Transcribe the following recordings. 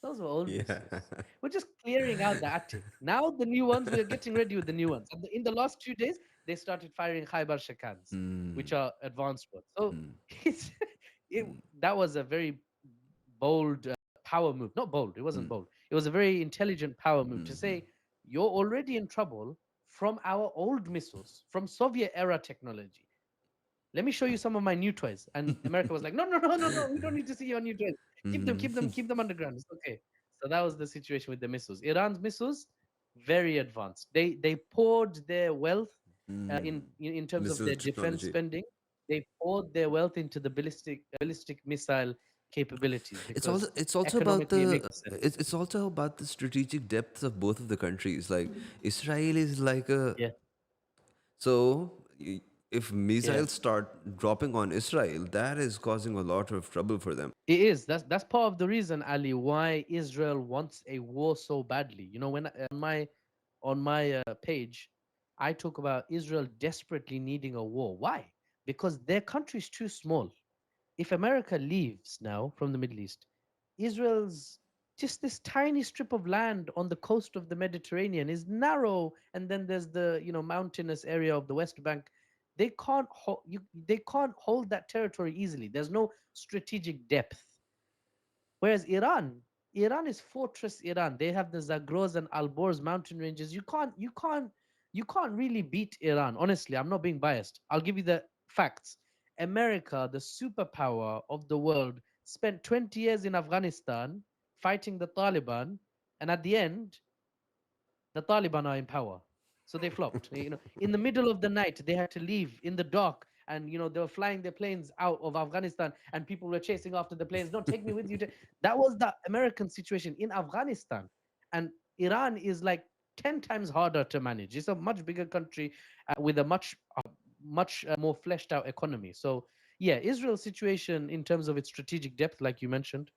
Those were old Yeah. missiles. We're just clearing out the attic. Now the new ones, we're getting ready with the new ones. And in the last 2 days, they started firing Khaybar Shakans, which Mm, are advanced ones. So mm, it's, it, mm, that was a very bold power move. Not bold, it wasn't mm, bold. It was a very intelligent power move to mhm. say, you're already in trouble from our old missiles, from Soviet era technology. Let me show you some of my new toys. And America was like, no, no, no, no, no, we don't need to see your new toys. Keep them, keep them, Mhm. keep them underground. It's okay. So that was the situation with the missiles. Iran's missiles, very advanced. They poured their wealth Mm. in terms of Missile their defense technology. spending. They poured their wealth into the ballistic missile capabilities because It's also about economically it the makes sense. it's also about the strategic depth of both of the countries. Like Israel is like a Yeah, so if yeah. missiles start dropping on Israel, that is causing a lot of trouble for them. It is. That's part of the reason, Ali, why Israel wants a war so badly. You know, when on my page, I talk about Israel desperately needing a war. Why? Because their country is too small. If America leaves now from the Middle East, Israel's just this tiny strip of land on the coast of the Mediterranean is narrow, and then there's the mountainous area of the West Bank. They can't hold that territory easily. There's no strategic depth. Whereas Iran is fortress Iran. They have the Zagros and Alborz mountain ranges. You can't really beat Iran. Honestly, I'm not being biased. I'll give you the facts. America, the superpower of the world, spent 20 years in Afghanistan fighting the Taliban, and at the end, the Taliban are in power. So they flopped. In the middle of the night, they had to leave in the dark. And they were flying their planes out of Afghanistan, and people were chasing after the planes. No, take me with you. That was the American situation in Afghanistan, and Iran is like 10 times harder to manage. It's a much bigger country with a much more fleshed out economy. So yeah, Israel's situation in terms of its strategic depth, like you mentioned,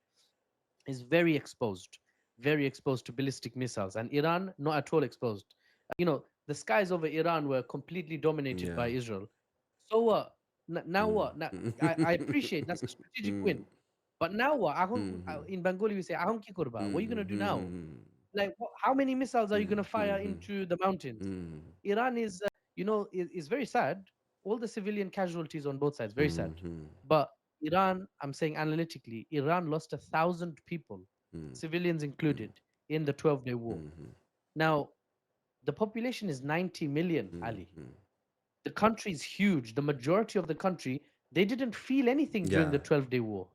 is very exposed to ballistic missiles, and Iran not at all exposed. The skies over Iran were completely dominated by Yeah. Israel. So what? Now Mm. what? Now, I appreciate that's a strategic win, Mm. but now what? Mhm. In Bengali we say ahon ki korba. What are you gonna Mhm. do now? Mhm. Like, how many missiles are you gonna Mhm. fire into the mountains? Mhm. Iran is very sad. All the civilian casualties on both sides, very sad. Mhm. But Iran, I'm saying analytically, Iran lost 1,000 people, Mhm. civilians included, in the 12-day war. Mhm. Now, the population is 90 million, Ali. Mhm. The country is huge. The majority of the country, they didn't feel anything during Yeah. the 12-day war.